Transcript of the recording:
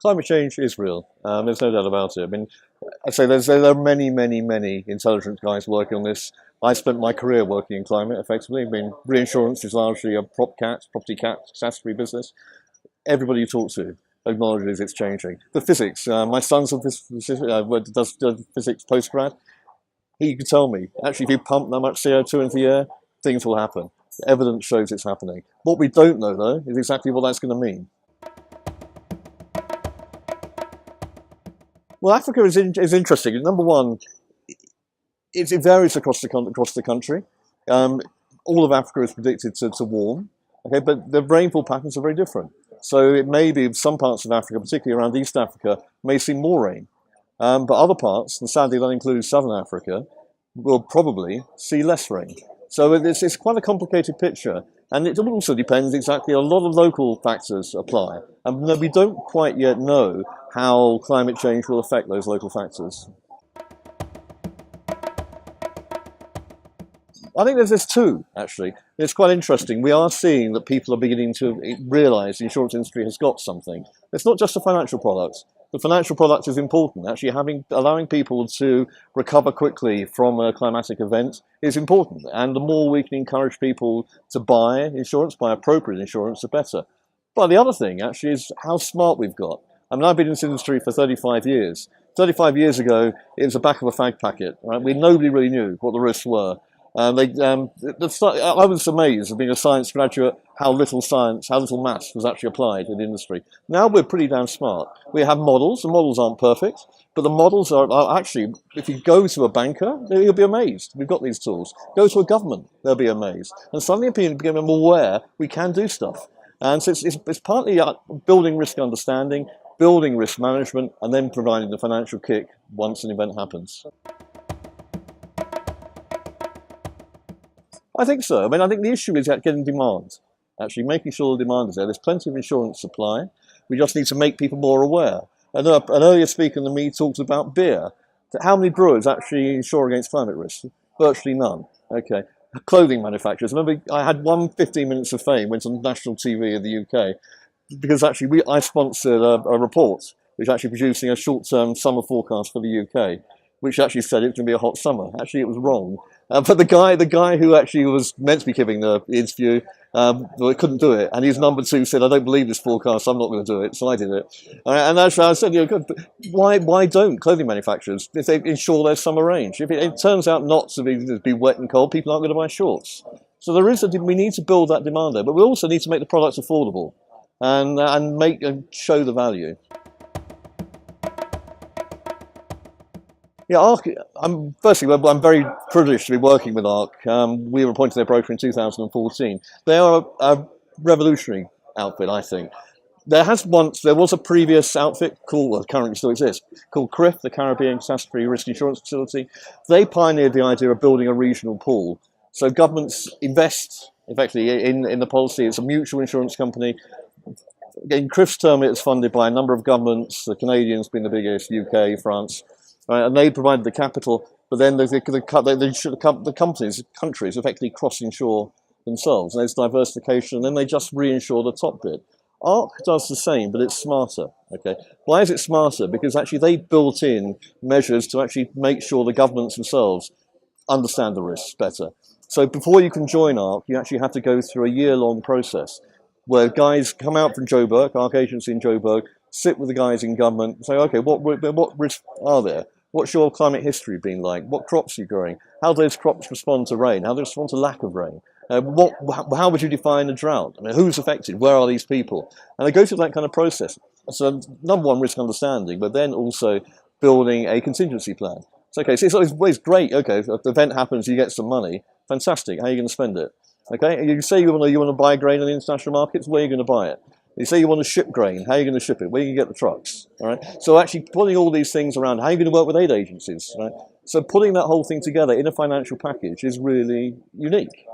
Climate change is real. There's no doubt about it. I mean, I say there are many, many, many intelligent guys working on this. I spent my career working in climate, effectively. I mean, reinsurance is largely a property cat, catastrophe business. Everybody you talk to acknowledges it's changing. The physics. My son's does physics postgrad. He could tell me, actually, if you pump that much CO2 into the air, things will happen. Evidence shows it's happening. What we don't know, though, is exactly what that's going to mean. Well, Africa is interesting. Number one, it varies across the country. All of Africa is predicted to warm, okay, but the rainfall patterns are very different. So it may be some parts of Africa, particularly around East Africa, may see more rain. But other parts, and sadly that includes Southern Africa, will probably see less rain. So it's quite a complicated picture. And it also depends exactly, a lot of local factors apply. And we don't quite yet know how climate change will affect those local factors. I think there's two, actually. It's quite interesting. We are seeing that people are beginning to realise the insurance industry has got something. It's not just a financial product. The financial product is important. Actually, allowing people to recover quickly from a climatic event is important. And the more we can encourage people to buy insurance, buy appropriate insurance, the better. But the other thing, actually, is how smart we've got. I mean, I've been in this industry for 35 years. 35 years ago, it was the back of a fag packet. Right? Nobody really knew what the risks were. I was amazed, as being a science graduate, how little maths was actually applied in the industry. Now we're pretty damn smart. We have models. The models aren't perfect, but the models are actually, if you go to a banker, you'll be amazed. We've got these tools. Go to a government, they'll be amazed. And suddenly people become aware we can do stuff. And so it's partly building risk understanding, building risk management, and then providing the financial kick once an event happens. I think so. I mean, I think the issue is getting demand, actually making sure the demand is there. There's plenty of insurance supply. We just need to make people more aware. An earlier speaker than me talked about beer. How many brewers actually insure against climate risk? Virtually none. Okay. Clothing manufacturers. Remember, I had 15 minutes of fame, went on national TV in the UK, because actually I sponsored a report which is actually producing a short-term summer forecast for the UK, which actually said it was going to be a hot summer. Actually, it was wrong. But the guy who actually was meant to be giving the interview, couldn't do it. And his number two said, I don't believe this forecast, I'm not going to do it. So I did it. And actually I said, why don't clothing manufacturers, if they insure their summer range? If it turns out not to be wet and cold, people aren't going to buy shorts. So we need to build that demand there. But we also need to make the products affordable and show the value. Yeah, ARC, I'm very privileged to be working with ARC. We were appointed their broker in 2014. They are a revolutionary outfit, I think. There was a previous outfit currently still exists, called CRIF, the Caribbean Catastrophe Risk Insurance Facility. They pioneered the idea of building a regional pool. So governments invest, effectively, in the policy. It's a mutual insurance company. In CRIF's term, it's funded by a number of governments, the Canadians being the biggest, UK, France. Right, and they provided the capital, but then the countries effectively cross-insure themselves. And there's diversification, and then they just reinsure the top bit. ARC does the same, but it's smarter. Okay, why is it smarter? Because actually they built in measures to actually make sure the governments themselves understand the risks better. So before you can join ARC, you actually have to go through a year-long process where guys come out from Joburg, ARC agency in Joburg, sit with the guys in government, and say, okay, what risks are there? What's your climate history been like? What crops are you growing? How do those crops respond to rain? How do they respond to lack of rain? How would you define a drought? I mean, who's affected? Where are these people? And they go through that kind of process. So number one, risk understanding, but then also building a contingency plan. So, okay, so it's great. Okay, if the event happens, you get some money. Fantastic. How are you going to spend it? Okay, you say you want to buy grain in the international markets. Where are you going to buy it? You say you want to ship grain. How are you going to ship it? Where are you going to get the trucks? All right. So actually putting all these things around, how are you going to work with aid agencies? Right. So putting that whole thing together in a financial package is really unique.